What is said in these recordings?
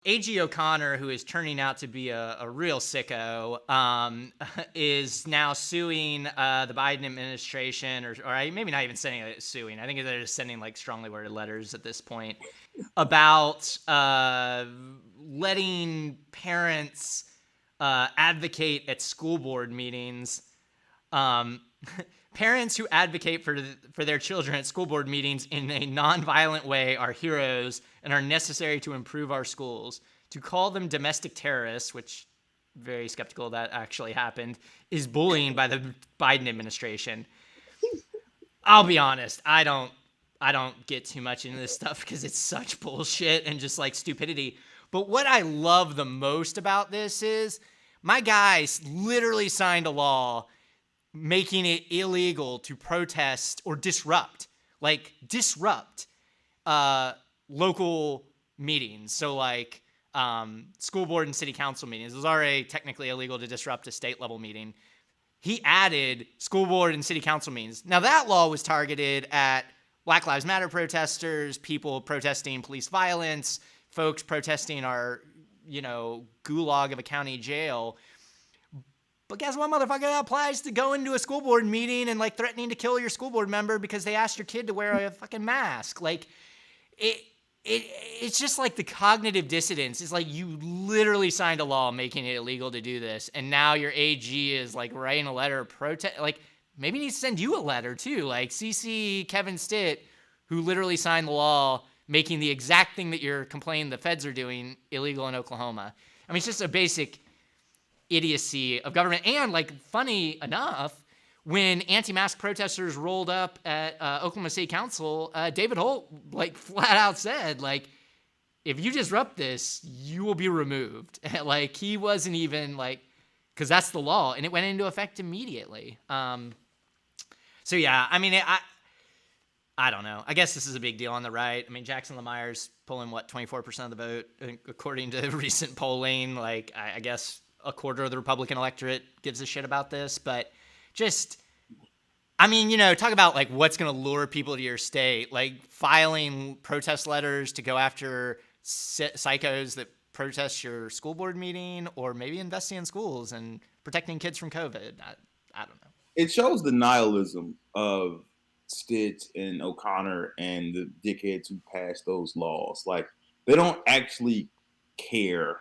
A.G. O'Connor, who is turning out to be a real sicko, is now suing the Biden administration, or maybe not even suing. I think they're just sending like strongly worded letters at this point about letting parents advocate at school board meetings. Um, Parents who advocate for their children at school board meetings in a nonviolent way are heroes and are necessary to improve our schools. To call them domestic terrorists, which very skeptical that actually happened, is bullying by the Biden administration. I'll be honest, I don't get too much into this stuff because it's such bullshit and just like stupidity. But what I love the most about this is my guys literally signed a law making it illegal to protest or disrupt local meetings. So like school board and city council meetings. It was already technically illegal to disrupt a state level meeting. He added school board and city council meetings. Now that law was targeted at Black Lives Matter protesters, people protesting police violence, folks protesting our, gulag of a county jail. But guess what, motherfucker? That applies to going to a school board meeting and like threatening to kill your school board member because they asked your kid to wear a fucking mask. Like it's just like the cognitive dissonance. It's like you literally signed a law making it illegal to do this, and now your AG is like writing a letter of protest. Like maybe he needs to send you a letter too. Like CC Kevin Stitt, who literally signed the law making the exact thing that you're complaining the feds are doing illegal in Oklahoma. I mean, it's just a basic idiocy of government. And like, funny enough, when anti-mask protesters rolled up at Oklahoma City Council, David Holt like flat out said, like, if you disrupt this, you will be removed. Like, he wasn't even like, because that's the law, and it went into effect immediately. So yeah, I mean, I don't know. I guess this is a big deal on the right. I mean, Jackson Lemeyre's pulling 24% of the vote according to recent polling. Like, I guess a quarter of the Republican electorate gives a shit about this, but just, I mean, talk about like what's going to lure people to your state, like filing protest letters to go after psychos that protest your school board meeting, or maybe investing in schools and protecting kids from COVID. I don't know. It shows the nihilism of Stitt and O'Connor and the dickheads who passed those laws. Like, they don't actually care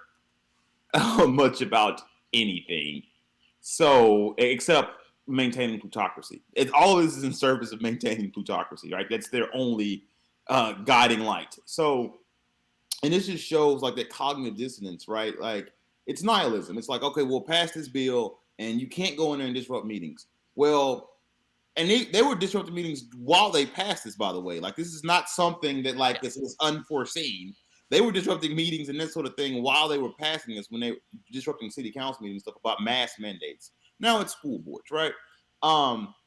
much about anything. So, except maintaining plutocracy. All of this is in service of maintaining plutocracy, right? That's their only guiding light. So, and this just shows like that cognitive dissonance, right? Like, it's nihilism. It's like, okay, we'll pass this bill and you can't go in there and disrupt meetings. Well, and they were disrupting meetings while they passed this, by the way. Like, this is not something that like this is unforeseen. They were disrupting meetings and that sort of thing while they were passing this, when they were disrupting city council meetings, stuff about mask mandates. Now it's school boards, right?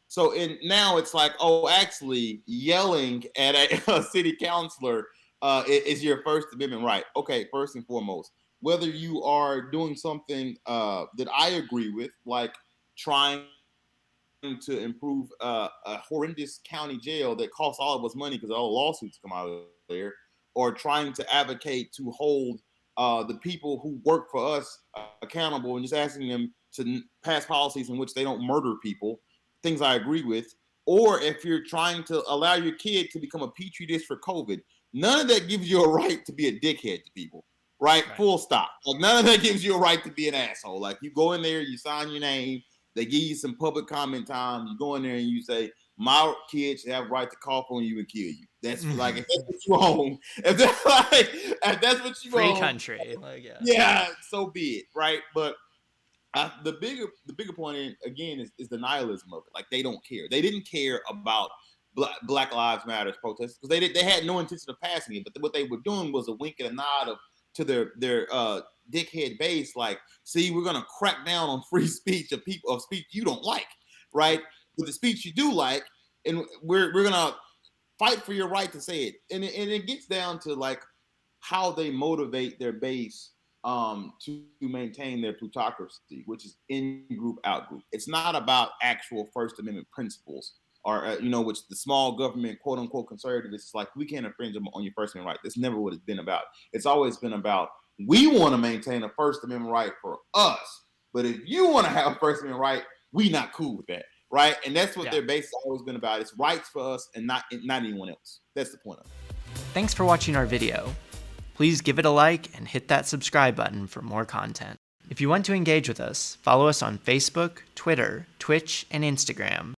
So now it's like, oh, actually yelling at a city councilor is your First Amendment right. Okay, first and foremost, whether you are doing something that I agree with, like trying to improve a horrendous county jail that costs all of us money because all lawsuits come out of there, or trying to advocate to hold the people who work for us accountable and just asking them to pass policies in which they don't murder people, things I agree with. Or if you're trying to allow your kid to become a petri dish for COVID, none of that gives you a right to be a dickhead to people, right? Full stop. Like, none of that gives you a right to be an asshole. Like, you go in there, you sign your name, they give you some public comment time. You go in there and you say, my kid should have a right to cough on you and kill you. That's like, if that's what you own, if that's what you Free own, country. Like, yeah, so be it, right? But the bigger point again is the nihilism of it. Like, they don't care. They didn't care about Black Lives Matter protests because they had no intention of passing it. But what they were doing was a wink and a nod to their dickhead base. Like, see, we're gonna crack down on free speech of speech you don't like, right? But the speech you do like, and we're gonna fight for your right to say it. And it gets down to like how they motivate their base to maintain their plutocracy, which is in group, out group. It's not about actual First Amendment principles, or which the small government, quote unquote, conservatives, it's like, we can't infringe on your First Amendment right. That's never what it's been about. It's always been about We want to maintain a First Amendment right for us. But if you want to have a First Amendment right, we not cool with that. Right? And that's what their base has always been about. It's rights for us and not anyone else. That's the point of it. Thanks for watching our video. Please give it a like and hit that subscribe button for more content. If you want to engage with us, follow us on Facebook, Twitter, Twitch, and Instagram.